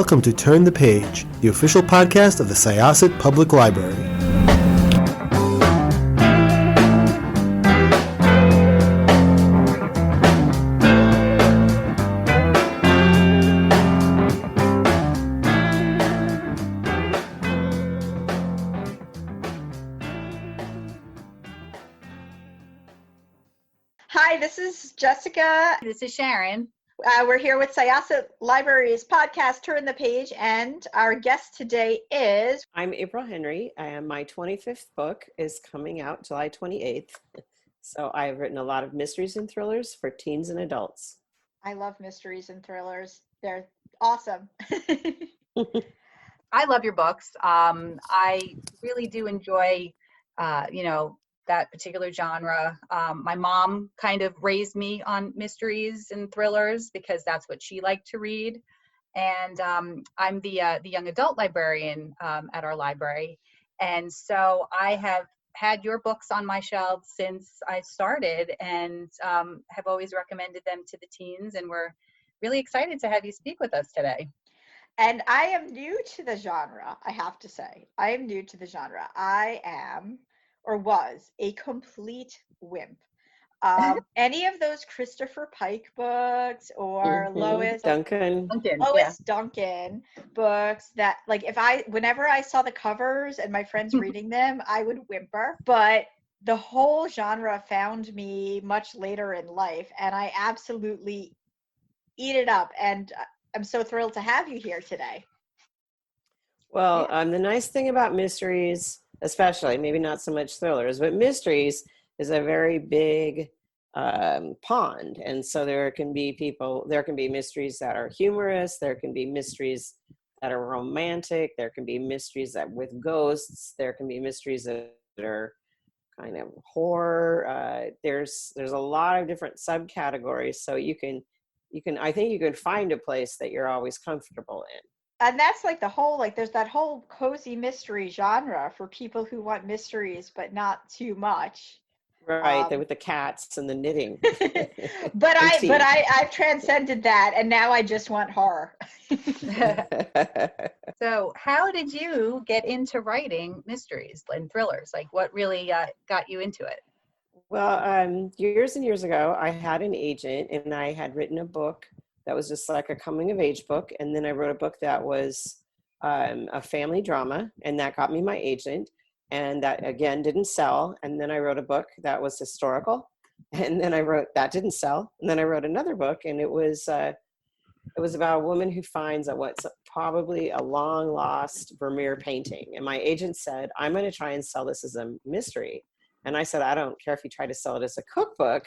Welcome to Turn the Page, the official podcast of the Syosset Public Library. Hi, this is Jessica. This is Sharon. We're here with Syosset Library's podcast, Turn the Page, and our guest today is... I'm April Henry, and my 25th book is coming out July 28th. So I've written a lot of mysteries and thrillers for teens and adults. I love mysteries and thrillers. They're awesome. I love your books. I really do enjoy, that particular genre. My mom kind of raised me on mysteries and thrillers because that's what she liked to read. And I'm the young adult librarian at our library. And so I have had your books on my shelves since I started and have always recommended them to the teens. And we're really excited to have you speak with us today. And I am new to the genre, I have to say. I am new to the genre. I am, or was, a complete wimp. Any of those Christopher Pike books or Lois Duncan books that, like, whenever I saw the covers and my friends reading them, I would whimper. But the whole genre found me much later in life, and I absolutely eat it up. And I'm so thrilled to have you here today. Well, the nice thing about mysteries, especially, maybe not so much thrillers, but mysteries is a very big pond. And so there can be mysteries that are humorous, there can be mysteries that are romantic, there can be mysteries that with ghosts, there can be mysteries that are kind of horror. There's a lot of different subcategories, so I think you can find a place that you're always comfortable in. And that's like there's that whole cozy mystery genre for people who want mysteries, but not too much. Right, with the cats and the knitting. but I've transcended that, and now I just want horror. So how did you get into writing mysteries and thrillers? Like, what really got you into it? Well, years and years ago, I had an agent, and I had written a book that was just like a coming of age book. And then I wrote a book that was a family drama, and that got me my agent. And that, again, didn't sell. And then I wrote a book that was historical. And then that didn't sell. And then I wrote another book, and it was about a woman who finds what's probably a long lost Vermeer painting. And my agent said, I'm going to try and sell this as a mystery. And I said, I don't care if you try to sell it as a cookbook.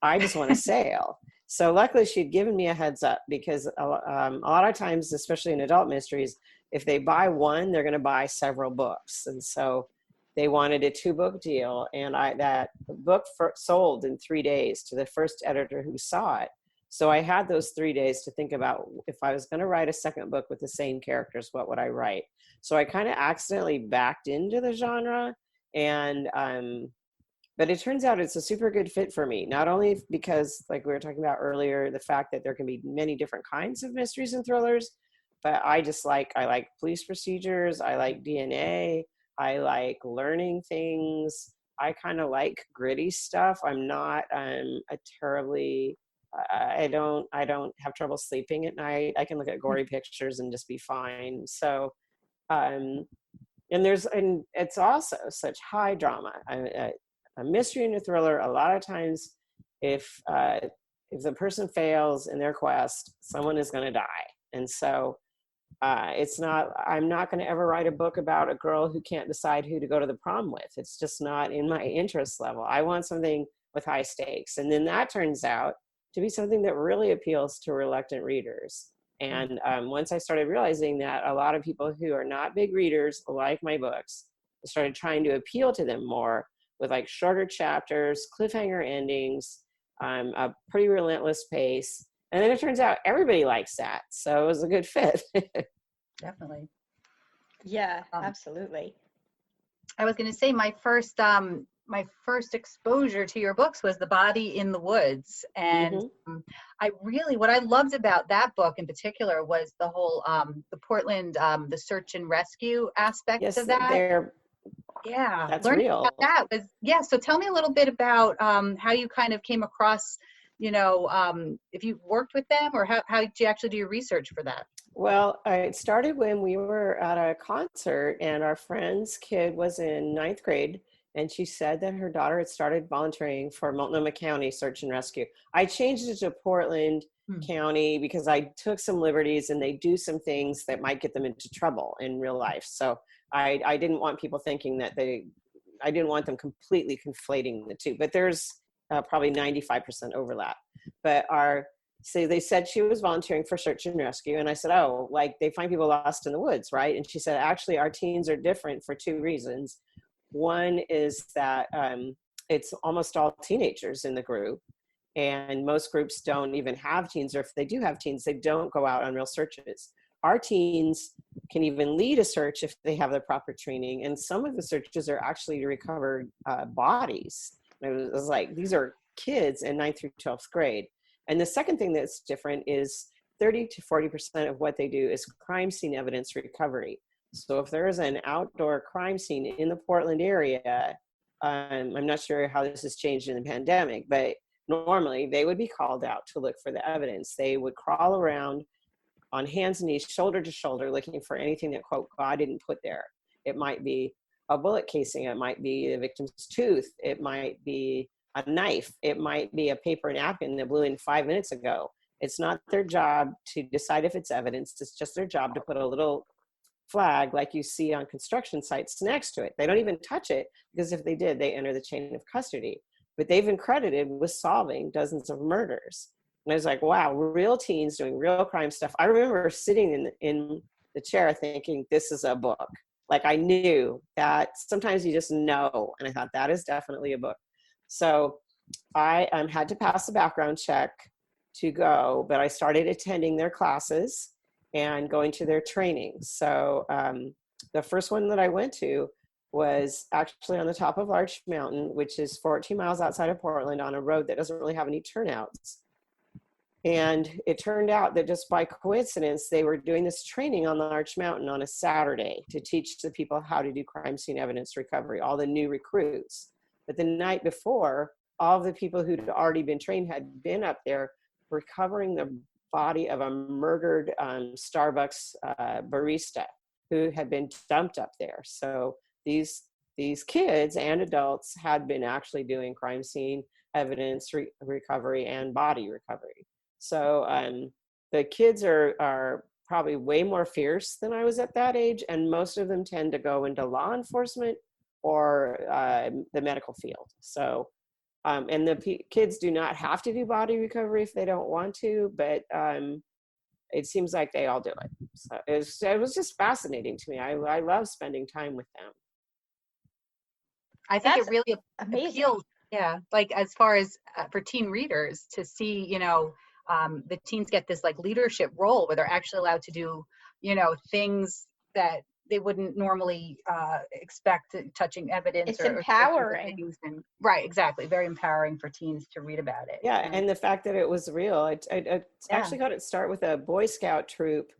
I just want a sale. So luckily she'd given me a heads up, because a lot of times, especially in adult mysteries, if they buy one, they're going to buy several books. And so they wanted a 2-book deal. And that book sold in 3 days to the first editor who saw it. So I had those 3 days to think about, if I was going to write a second book with the same characters, what would I write? So I kind of accidentally backed into the genre. And but it turns out it's a super good fit for me, not only because, like we were talking about earlier, the fact that there can be many different kinds of mysteries and thrillers, but I like police procedures, I like DNA, I like learning things, I kind of like gritty stuff. I'm not I don't have trouble sleeping at night. I can look at gory pictures and just be fine. So and it's also such high drama. A mystery and a thriller, a lot of times, if the person fails in their quest, someone is going to die. And so I'm not going to ever write a book about a girl who can't decide who to go to the prom with. It's just not in my interest level. I want something with high stakes. And then that turns out to be something that really appeals to reluctant readers. And once I started realizing that a lot of people who are not big readers like my books, I started trying to appeal to them more with like shorter chapters, cliffhanger endings, a pretty relentless pace. And then it turns out everybody likes that. So it was a good fit. Definitely. Yeah, absolutely. I was going to say my first my first exposure to your books was The Body in the Woods. And Mm-hmm. what I loved about that book in particular was the whole, the Portland, the search and rescue aspects Yes, of that. Yeah, that's learning about real. that was, yeah. So tell me a little bit about how you kind of came across, if you worked with them, or how did you actually do your research for that? Well, it started when we were at a concert, and our friend's kid was in ninth grade, and she said that her daughter had started volunteering for Multnomah County Search and Rescue. I changed it to Portland County because I took some liberties, and they do some things that might get them into trouble in real life. So I didn't want people thinking that I didn't want them completely conflating the two, but there's probably 95% overlap. But so they said she was volunteering for search and rescue. And I said, oh, like they find people lost in the woods, right? And she said, actually, our teens are different for two reasons. One is that it's almost all teenagers in the group. And most groups don't even have teens, or if they do have teens, they don't go out on real searches. Our teens can even lead a search if they have the proper training. And some of the searches are actually to recover bodies. And it was like, these are kids in 9th through 12th grade. And the second thing that's different is 30 to 40% of what they do is crime scene evidence recovery. So if there is an outdoor crime scene in the Portland area, I'm not sure how this has changed in the pandemic, but normally they would be called out to look for the evidence. They would crawl around on hands and knees, shoulder to shoulder, looking for anything that, quote, God didn't put there. It might be a bullet casing. It might be the victim's tooth. It might be a knife. It might be a paper napkin that blew in 5 minutes ago. It's not their job to decide if it's evidence. It's just their job to put a little flag like you see on construction sites next to it. They don't even touch it, because if they did, they enter the chain of custody. But they've been credited with solving dozens of murders. And I was like, wow, real teens doing real crime stuff. I remember sitting in the chair thinking, this is a book. Like I knew that sometimes you just know. And I thought that is definitely a book. So I had to pass a background check to go, but I started attending their classes and going to their trainings. So the first one that I went to was actually on the top of Larch Mountain, which is 14 miles outside of Portland on a road that doesn't really have any turnouts. And it turned out that just by coincidence, they were doing this training on Larch Mountain on a Saturday to teach the people how to do crime scene evidence recovery, all the new recruits. But the night before, all of the people who'd already been trained had been up there recovering the body of a murdered Starbucks barista who had been dumped up there. So these kids and adults had been actually doing crime scene evidence recovery and body recovery. So the kids are probably way more fierce than I was at that age, and most of them tend to go into law enforcement or the medical field. So, and the kids do not have to do body recovery if they don't want to, but it seems like they all do it. So it was just fascinating to me. I love spending time with them. I think That's it really amazing. appeals, yeah, like as far as for teen readers to see, the teens get this like leadership role where they're actually allowed to do, things that they wouldn't normally expect, touching evidence. It's or empowering. things. And, right, exactly. Very empowering for teens to read about it. Yeah, and the fact that it was real. I actually Yeah. got it start with a Boy Scout troop.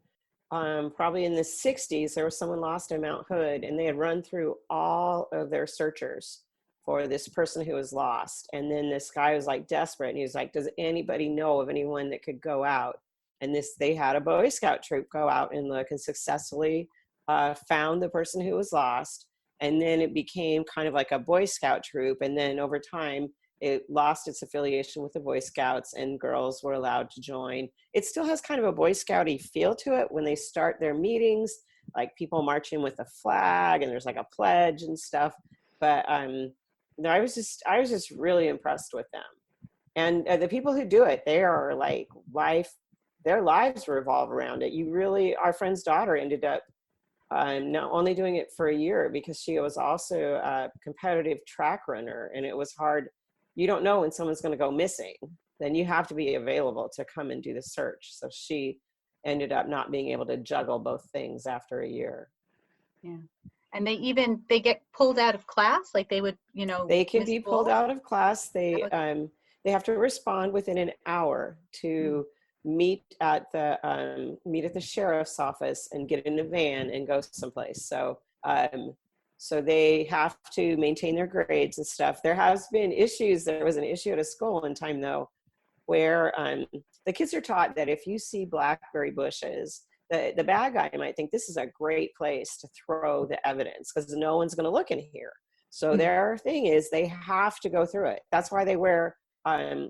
Probably in the 60s, there was someone lost in Mount Hood, and they had run through all of their searchers for this person who was lost. And then this guy was like desperate, and he was like, does anybody know of anyone that could go out? And they had a Boy Scout troop go out and look, and successfully found the person who was lost. And then it became kind of like a Boy Scout troop. And then over time, it lost its affiliation with the Boy Scouts, and girls were allowed to join. It still has kind of a Boy Scouty feel to it when they start their meetings, like people march in with a flag and there's like a pledge and stuff. But I was just really impressed with them. And the people who do it, they are like their lives revolve around it. Our friend's daughter ended up not only doing it for a year, because she was also a competitive track runner, and it was hard. You don't know when someone's going to go missing. Then you have to be available to come and do the search. So she ended up not being able to juggle both things after a year. Yeah. And they get pulled out of class, like they would, They can miss be pulled school? out of class. That They have to respond within an hour to meet at the sheriff's office and get in a van and go someplace. So they have to maintain their grades and stuff. There has been issues. There was an issue at a school one time though, where the kids are taught that if you see blackberry bushes, the bad guy might think this is a great place to throw the evidence because no one's going to look in here. So their thing is they have to go through it. That's why they wear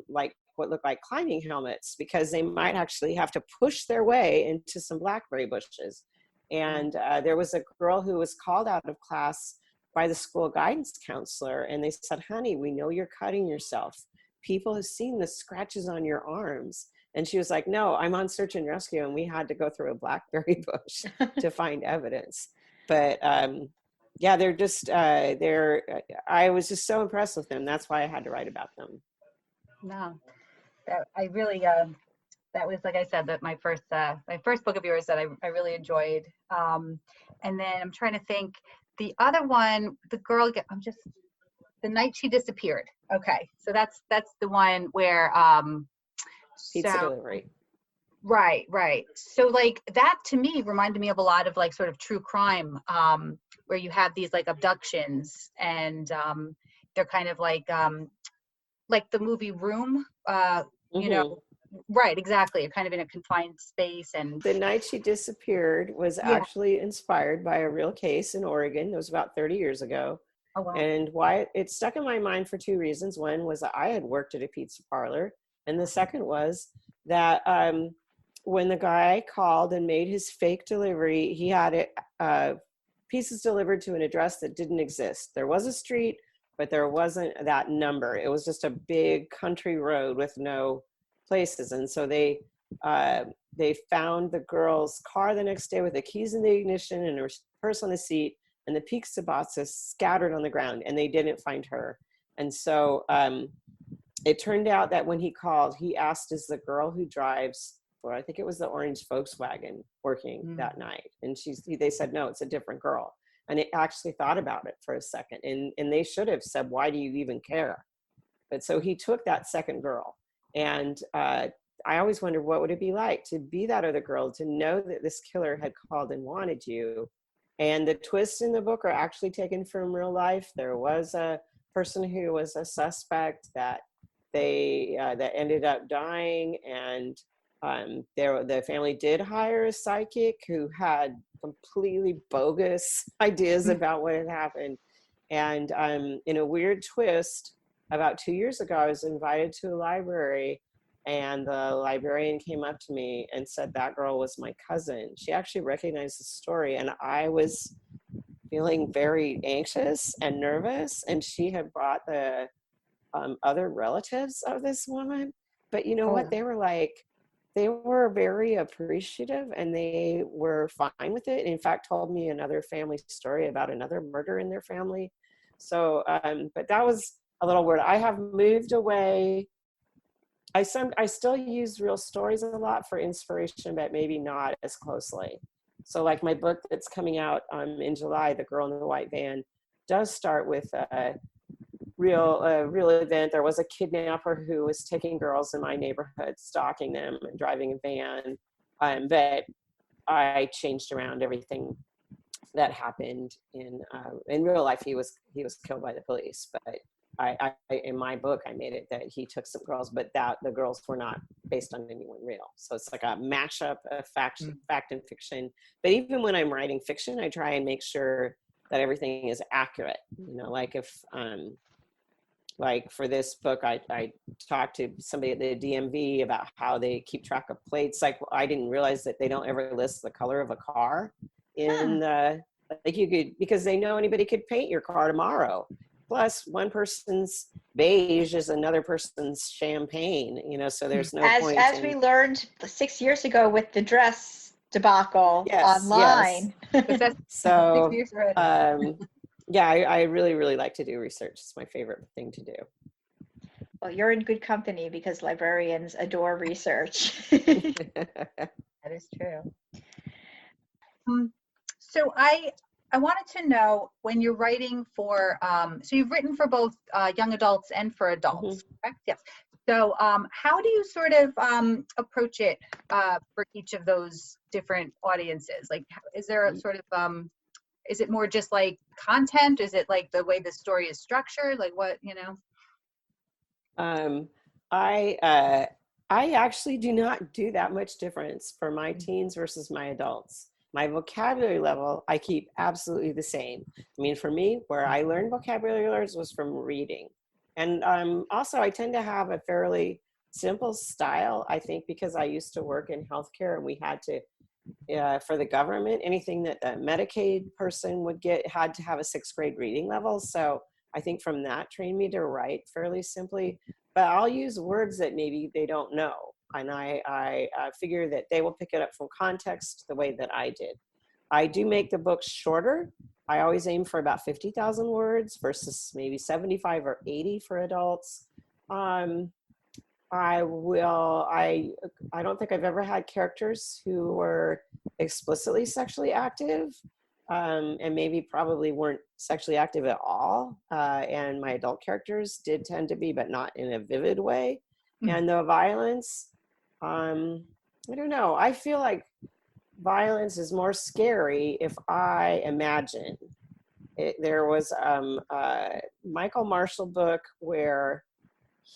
like what look like climbing helmets, because they might actually have to push their way into some blackberry bushes. And there was a girl who was called out of class by the school guidance counselor, and they said, honey, we know you're cutting yourself. People have seen the scratches on your arms. And she was like, no, I'm on search and rescue, and we had to go through a blackberry bush to find evidence. But yeah, they're just, I was just so impressed with them. That's why I had to write about them. No, I really, that was, like I said, that my first book of yours that I really enjoyed. And then I'm trying to think, the other one, The Night She Disappeared. Okay, so that's the one where Pizza delivery. Right. So like that to me reminded me of a lot of like sort of true crime, where you have these like abductions and they're kind of like the movie Room, right, exactly. You're kind of in a confined space. And The Night She Disappeared was actually inspired by a real case in Oregon. It was about 30 years ago. Oh, wow. And why it stuck in my mind for two reasons. One was that I had worked at a pizza parlor. And the second was that when the guy called and made his fake delivery, he had pizzas delivered to an address that didn't exist. There was a street, but there wasn't that number. It was just a big country road with no places. And so they found the girl's car the next day with the keys in the ignition and her purse on the seat and the pizza boxes scattered on the ground, and they didn't find her. And so it turned out that when he called, he asked, is the girl who drives, or I think it was the orange Volkswagen, working that night? And they said, no, it's a different girl. And it actually thought about it for a second. And they should have said, why do you even care? But so he took that second girl. And I always wondered, what would it be like to be that other girl, to know that this killer had called and wanted you? And the twists in the book are actually taken from real life. There was a person who was a suspect that that ended up dying, and the family did hire a psychic who had completely bogus ideas about what had happened. And in a weird twist, about 2 years ago, I was invited to a library, and the librarian came up to me and said that girl was my cousin. She actually recognized the story, and I was feeling very anxious and nervous, and she had brought the other relatives of this woman. But you know what? They were very appreciative, and they were fine with it. In fact, told me another family story about another murder in their family. So, but that was a little weird. I have moved away. I still use real stories a lot for inspiration, but maybe not as closely. So like my book that's coming out in July, The Girl in the White Van, does start with a real event. There was a kidnapper who was taking girls in my neighborhood, stalking them and driving a van. But I changed around everything that happened in real life. He was killed by the police, but I in my book I made it that he took some girls, but that the girls were not based on anyone real. So it's like a mashup of fact and fiction. But even when I'm writing fiction, I try and make sure that everything is accurate. You know, like if like for this book, I talked to somebody at the DMV about how they keep track of plates. Like I didn't realize that they don't ever list the color of a car in like you could, because they know anybody could paint your car tomorrow. Plus one person's beige is another person's champagne, you know, so there's no point. As we learned 6 years ago with the dress debacle online. Yes. So, yeah, I really, really like to do research. It's my favorite thing to do. Well, you're in good company because librarians adore research. That is true. So I wanted to know when you're writing for, so you've written for both young adults and for adults, correct? Yes. So how do you sort of approach it for each of those different audiences? Like, is there a sort of, is it more just like content? Is it like the way the story is structured? Like what, you know? I actually do not do that much difference for my teens versus my adults. My vocabulary level, I keep absolutely the same. I mean, for me, where I learned vocabulary words was from reading. And also, I tend to have a fairly simple style, I think, because I used to work in healthcare and we had to, for the government, anything that a Medicaid person would get had to have a 6th grade reading level. So I think from that trained me to write fairly simply, but I'll use words that maybe they don't know. And I figure that they will pick it up from context the way that I did. I do make the books shorter. I always aim for about 50,000 words versus maybe 75 or 80 for adults. I don't think I've ever had characters who were explicitly sexually active, and maybe probably weren't sexually active at all. And my adult characters did tend to be, but not in a vivid way. And the violence, I don't know. I feel like violence is more scary if I imagine. There was a Michael Marshall book where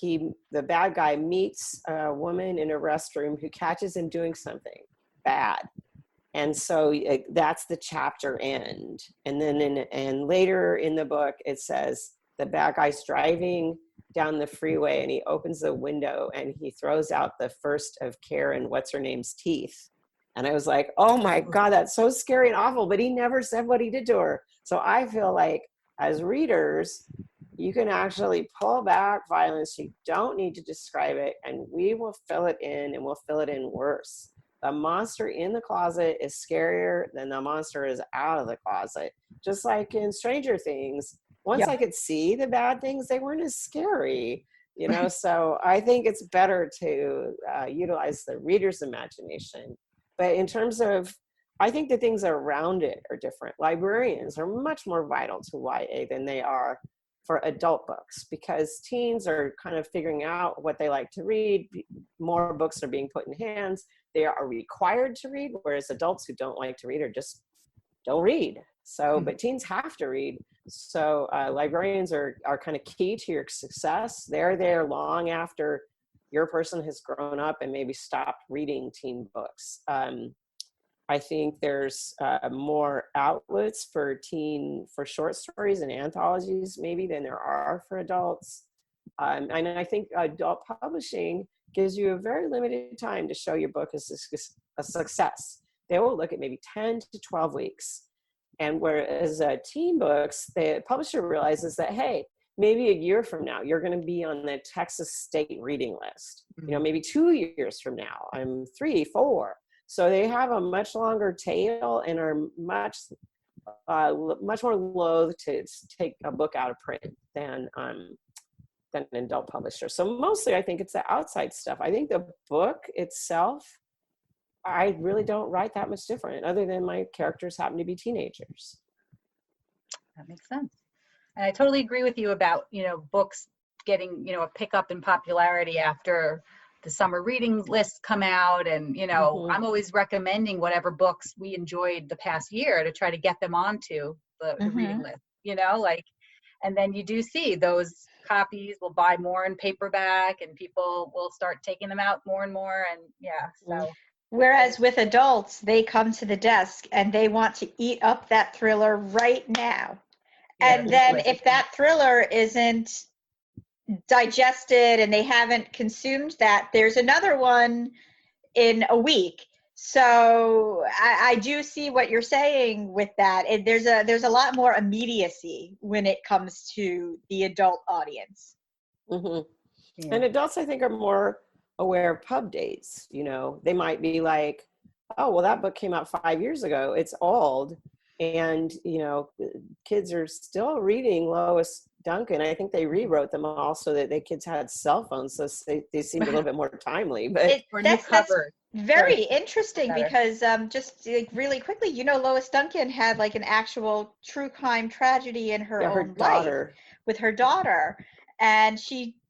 the bad guy meets a woman in a restroom who catches him doing something bad. And so that's the chapter end. And then and later in the book, it says the bad guy's driving down the freeway and he opens the window and he throws out the first of Karen, what's her name's teeth. And I was like, oh my God, that's so scary and awful. But he never said what he did to her. So I feel like as readers, you can actually pull back violence. You don't need to describe it. And we will fill it in, and we'll fill it in worse. The monster in the closet is scarier than the monster is out of the closet. Just like in Stranger Things, once I could see the bad things, they weren't as scary, you know? So I think it's better to utilize the reader's imagination. But in terms of, I think the things around it are different. Librarians are much more vital to YA than they are for adult books, because teens are kind of figuring out what they like to read. More books are being put in hands. They are required to read, whereas adults who don't like to read or just don't read. So, but teens have to read. So librarians are kind of key to your success. They're there long after your person has grown up and maybe stopped reading teen books. I think there's more outlets for short stories and anthologies maybe than there are for adults. And I think adult publishing gives you a very limited time to show your book as a success. They will look at maybe 10 to 12 weeks. And whereas teen books, the publisher realizes that, hey, maybe a year from now, you're going to be on the Texas State reading list. You know, maybe 2 years from now, I'm 3, 4. So they have a much longer tail and are much more loath to take a book out of print than an adult publisher. So mostly I think it's the outside stuff. I think the book itself, I really don't write that much different, other than my characters happen to be teenagers. That makes sense. And I totally agree with you about, you know, books getting, you know, a pickup in popularity after the summer reading lists come out. And, you know, I'm always recommending whatever books we enjoyed the past year to try to get them onto the reading list, you know, like, and then you do see those copies will buy more in paperback and people will start taking them out more and more. And so. Whereas with adults, they come to the desk and they want to eat up that thriller right now. And then if that thriller isn't digested and they haven't consumed that, there's another one in a week. So I do see what you're saying with that. There's a lot more immediacy when it comes to the adult audience. And adults, I think, are more aware of pub dates. You know, they might be like, oh, well, that book came out 5 years ago. It's old. And, you know, kids are still reading Lois Duncan. I think they rewrote them all so that the kids had cell phones, so they seemed a little bit more timely. But new covers. Very interesting better. because just like, really quickly, Lois Duncan had like an actual true crime tragedy in her Yeah, her own life daughter. with her daughter. And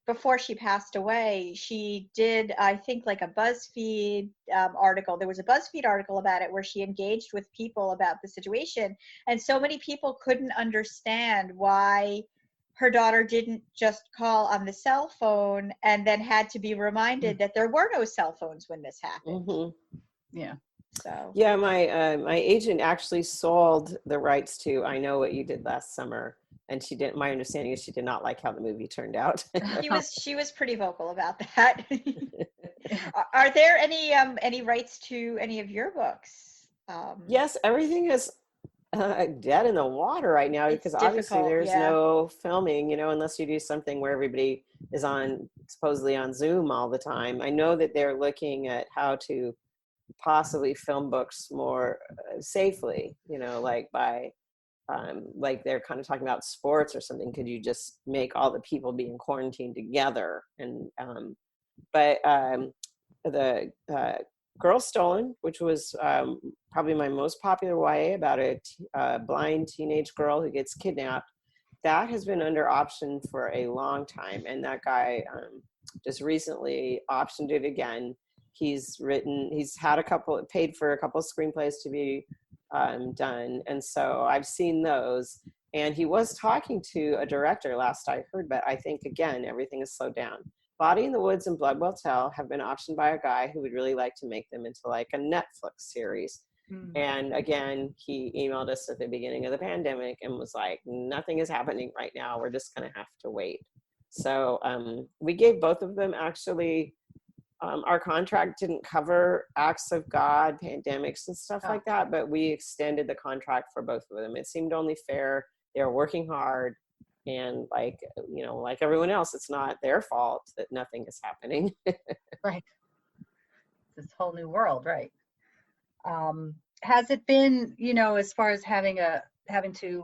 before she passed away, she did, I think, like a BuzzFeed article. There was a BuzzFeed article about it where she engaged with people about the situation. And so many people couldn't understand why her daughter didn't just call on the cell phone and then had to be reminded that there were no cell phones when this happened. Mm-hmm. Yeah. So Yeah, my agent actually sold the rights to I Know What You Did Last Summer, and she didn't. My understanding is she did not like how the movie turned out. she was pretty vocal about that. Are there any rights to any of your books? Yes, everything is dead in the water right now It's because obviously difficult, there's yeah. no filming, unless you do something where everybody is supposedly on Zoom all the time. I know that they're looking at how to possibly film books more safely, like by like they're kind of talking about sports or something. Could you just make all the people be in quarantine together? And but the Girl Stolen, which was probably my most popular YA about a blind teenage girl who gets kidnapped, that has been under option for a long time. And that guy just recently optioned it again. He's had paid for a couple of screenplays to be done. And so I've seen those. And he was talking to a director last I heard, but I think, again, everything is slowed down. Body in the Woods and Blood Will Tell have been optioned by a guy who would really like to make them into like a Netflix series. And again, he emailed us at the beginning of the pandemic and was like, nothing is happening right now. We're just going to have to wait. So we gave both of them actually. Our contract didn't cover acts of God, pandemics, and stuff like that, but we extended the contract for both of them. It seemed only fair. They were working hard. And like everyone else, it's not their fault that nothing is happening. Right. This whole new world, right? Has it been, as far as having to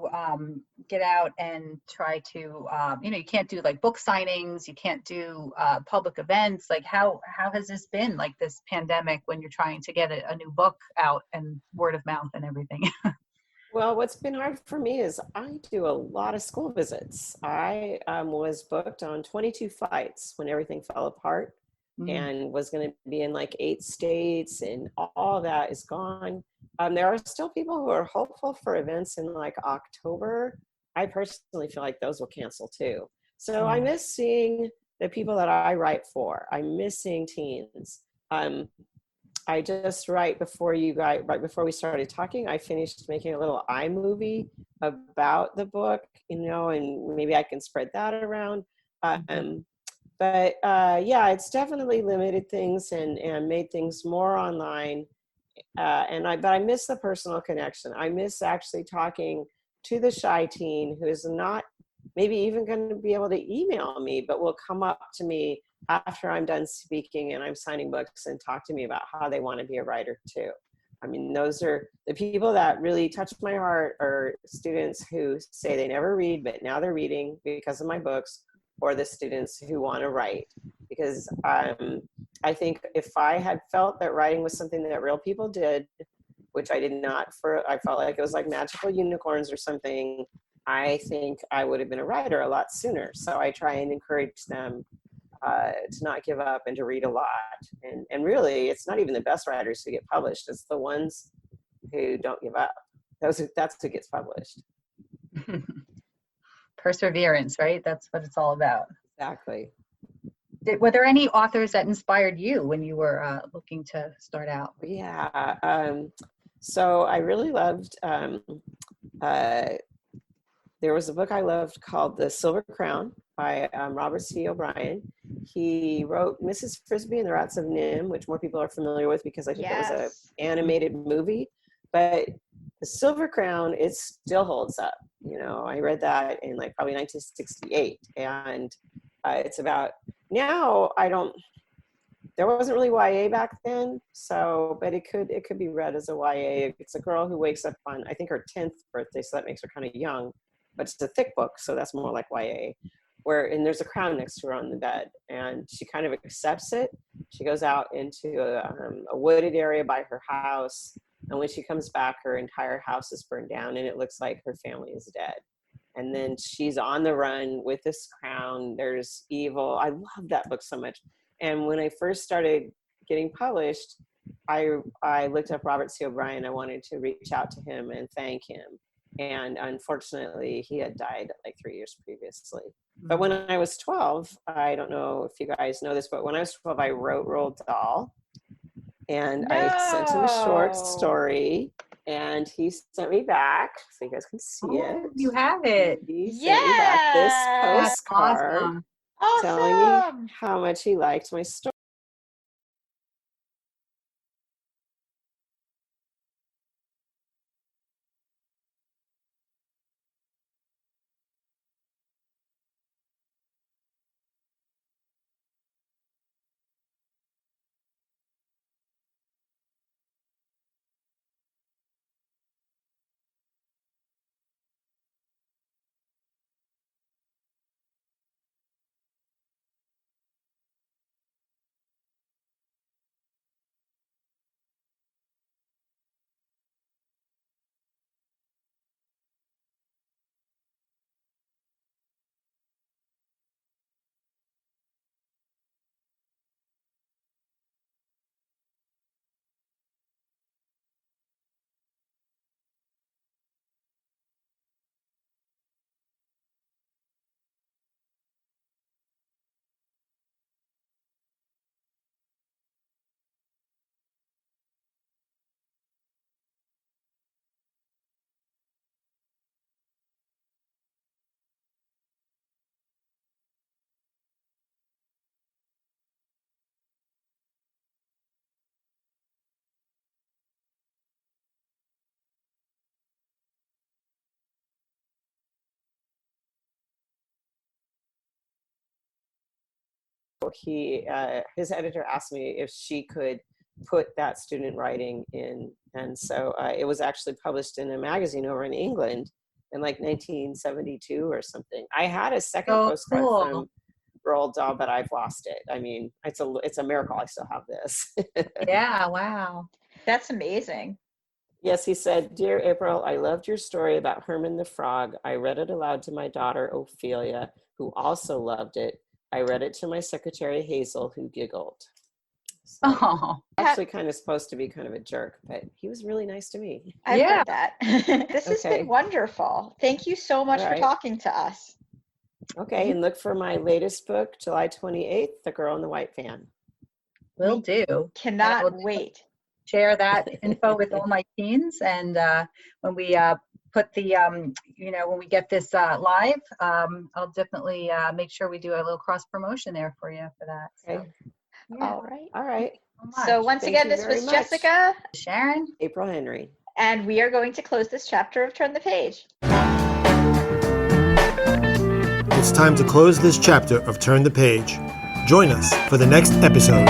get out and try to, you can't do like book signings, you can't do public events. Like how has this been, like this pandemic, when you're trying to get a new book out and word of mouth and everything? Well, what's been hard for me is I do a lot of school visits. I was booked on 22 flights when everything fell apart and was going to be in like 8 states, and all that is gone. There are still people who are hopeful for events in like October. I personally feel like those will cancel too. So I miss seeing the people that I write for. I miss seeing teens. I just right before we started talking, I finished making a little iMovie about the book, and maybe I can spread that around. But it's definitely limited things and made things more online. But I miss the personal connection. I miss actually talking to the shy teen who is not maybe even going to be able to email me, but will come up to me after I'm done speaking and I'm signing books and talk to me about how they want to be a writer too. I mean, those are the people that really touch my heart, are students who say they never read, but now they're reading because of my books, or the students who want to write. Because I think if I had felt that writing was something that real people did, which I did not, I felt like it was like magical unicorns or something, I think I would have been a writer a lot sooner. So I try and encourage them to not give up and to read a lot. And really, it's not even the best writers who get published. It's the ones who don't give up. That's who gets published. Perseverance, right? That's what it's all about. Exactly. Were there any authors that inspired you when you were looking to start out? Yeah. So I really loved, there was a book I loved called The Silver Crown by Robert C. O'Brien. He wrote Mrs. Frisbee and the Rats of Nim, which more people are familiar with because I think it was an animated movie. But The Silver Crown, it still holds up. I read that in like probably 1968. And it's about, now there wasn't really YA back then, but it could be read as a YA. It's a girl who wakes up on, I think, her 10th birthday, so that makes her kind of young, but it's a thick book, so that's more like YA, and there's a crown next to her on the bed, and she kind of accepts it. She goes out into a wooded area by her house. And when she comes back, her entire house is burned down and it looks like her family is dead. And then she's on the run with this crown. There's evil. I love that book so much. And when I first started getting published, I looked up Robert C. O'Brien. I wanted to reach out to him and thank him. And unfortunately, he had died like 3 years previously. But when I was 12, I don't know if you guys know this, but when I was 12, I wrote Roald Dahl. And I sent him a short story. And he sent me back, so you guys can see it. You have it. He sent me back this postcard Awesome. telling me how much he liked my story. His editor asked me if she could put that student writing in, and so it was actually published in a magazine over in England in like 1972 or something. I had a second postcard from Roald Dahl, but I've lost it. I mean, it's a miracle I still have this. Yeah, wow. That's amazing. Yes, he said, "Dear April, I loved your story about Herman the Frog. I read it aloud to my daughter Ophelia, who also loved it. I read it to my secretary Hazel, who giggled." So, Oh, actually kind of supposed to be kind of a jerk, but he was really nice to me. I've Yeah. heard that. This has Okay. been wonderful. Thank you so much All for right. talking to us. Okay, and look for my latest book, July 28th, The Girl in the White Van. will do. Cannot And we'll wait. share that info with all my teens. And when we put the, when we get this live, I'll definitely make sure we do a little cross promotion there for you for that. So, Okay. yeah. All right. All right. So once Thank again, you this very was much. Jessica, Sharon. April Henry. and we are going to close this chapter of Turn the Page. It's time to close this chapter of Turn the Page. Join us for the next episode.